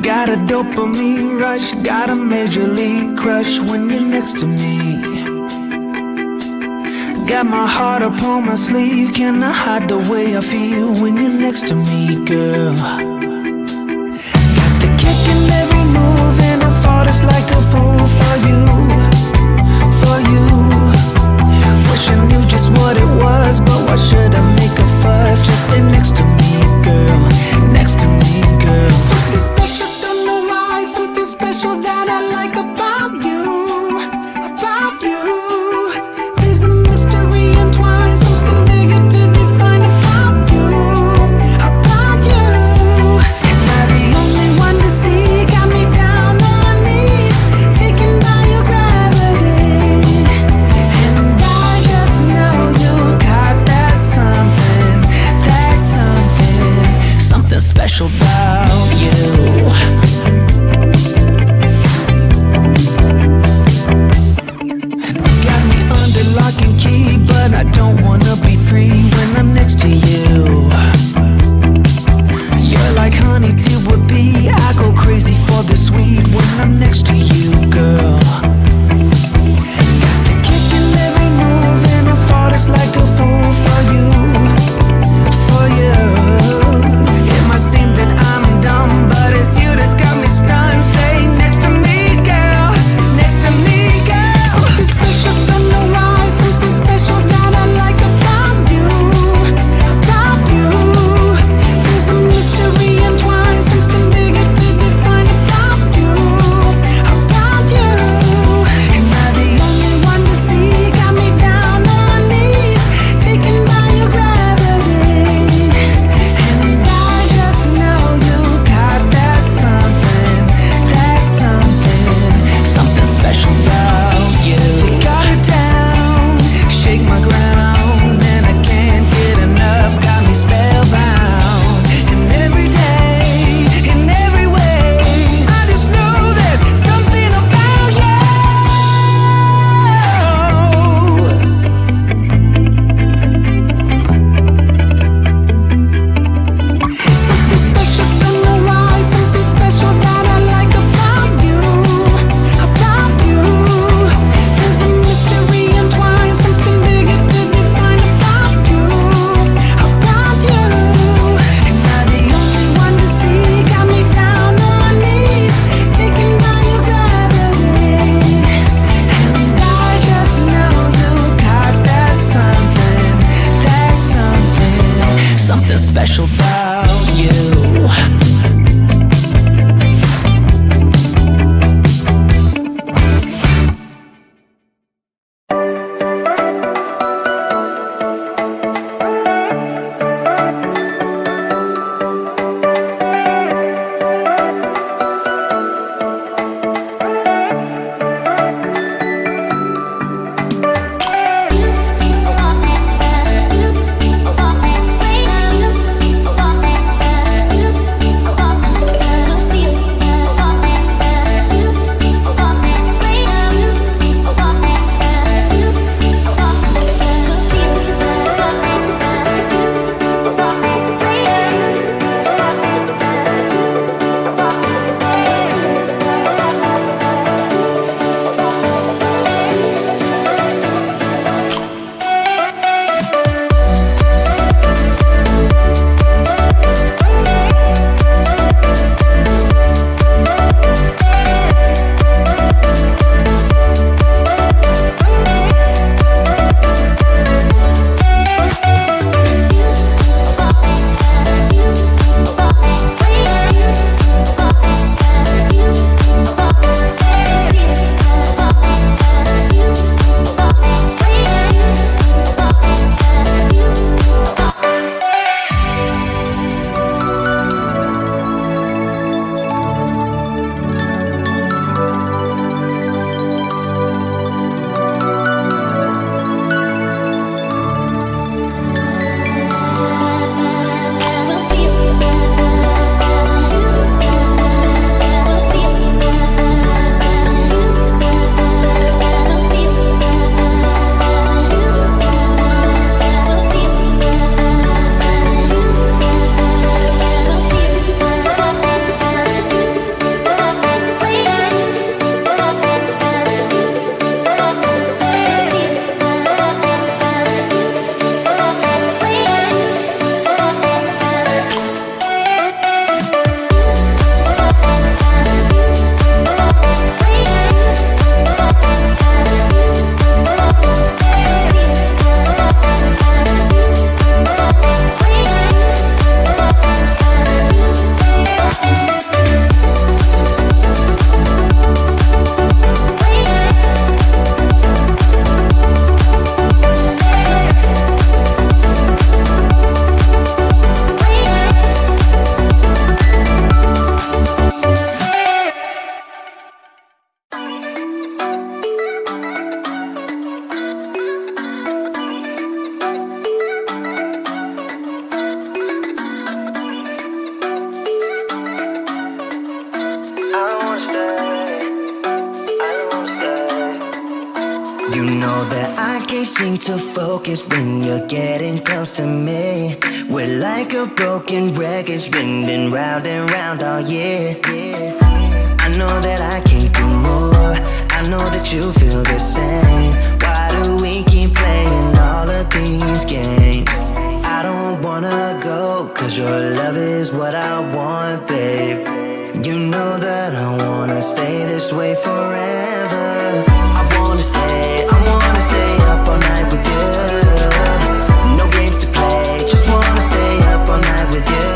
Got a dopamine rush, got a major league crush when you're next to me. Got my heart upon my sleeve, can I hide the way I feel when you're next to me, girl? Got the kick in every move and I fought just like a fool for you, for you. Wish I knew just what it was, but why should I make a fuss? Just stay next to me, girl, next to me, girl. Something special, don't know why, something special that I like about you, about you. There's a mystery entwined, something bigger to define about you, about you. Am I the only one to see? Got me down on my knees, taken by your gravity. And I just know you got that something, something special about you. Got me under lock and key, but I don't wanna be free when I'm next to you. You're like honey to a bee, I go crazy for the sweet when I'm next to you, girl. Got the kick in every move and I fought just like a fool for you, for you. It might seem that I'm dumb, but it's you that's got me stunned. Stay next to me, girl, next to me, girl. Something special, don't know why, something special that I like about you, that I can't seem to focus when you're getting close to me. We're like a broken record spinning round and round all year. I know that I can't do more, I know that you feel the same. Why do we keep playing all of these games? I don't wanna go, cause your love is what I want, babe. You know that I wanna stay this way forever. I wanna stay up all night with you. No games to play, just wanna stay up all night with you.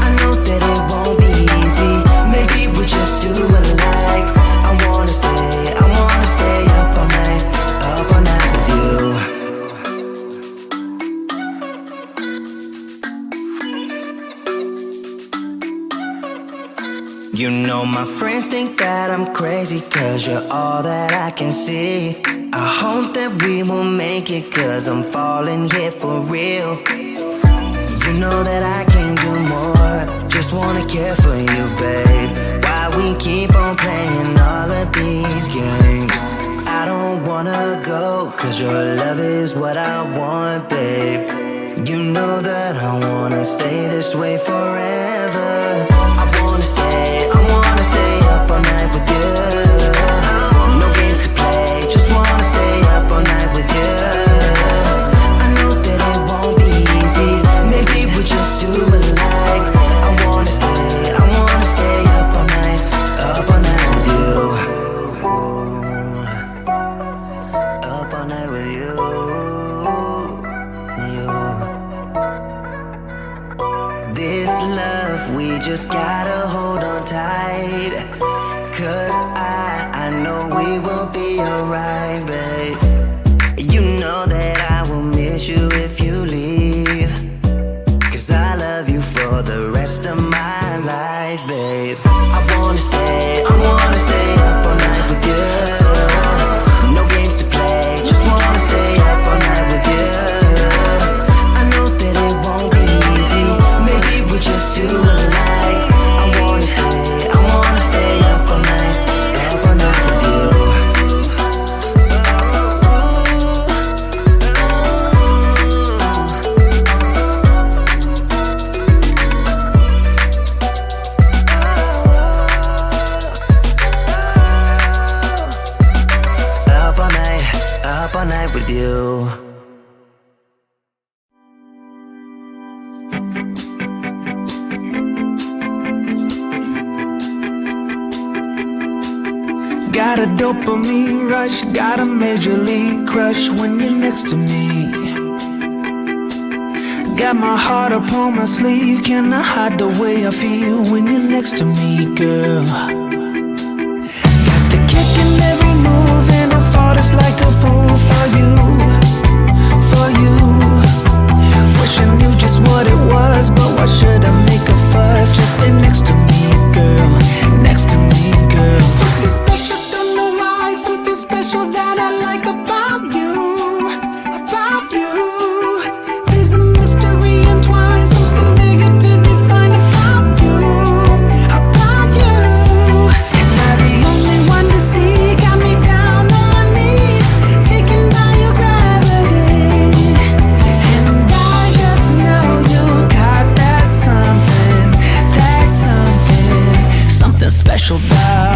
I know that it won't be easy, maybe we're just too alike. I wanna stay up all night with you. You know my friends think that I'm crazy, cause you're all that I can see. I hope that we will make it, cause I'm falling here for real. You know that I can't do more, just wanna care for you, babe. Why we keep on playing all of these games? I don't wanna go, cause your love is what I want, babe. You know that I wanna stay this way forever. I wanna stay up all night with you. No games to play, just wanna stay up all night with you. I know that it won't be easy, maybe we're just too alike. I wanna stay up all night with you. Up all night with you. This love, we just gotta hold on tight, cause I know we will be alright, babe. You know that I will miss you if you leave, cause I love you for the rest of my life, babe. I wanna stay up all night with you. No games to play, just wanna stay up all night with you. I know that it won't be easy, maybe we're just too alike. I wanna stay up all night with you. Up all night with you. Got a dopamine rush, got a major league crush when you're next to me. Got my heart upon my sleeve, can I hide the way I feel when you're next to me, girl? Got the kick in every move and I fought it's like a fool for you, for you. Wish I knew just what it was, but why should I make a fuss? Just stay next to me, girl, next to me, girl. Something special, don't know why, something special that I like about you, about you. There's a mystery entwined, something bigger to define about you, about you. Am I the only one to see? Got me down on my knees, taken by your gravity. And I just know you got that something special about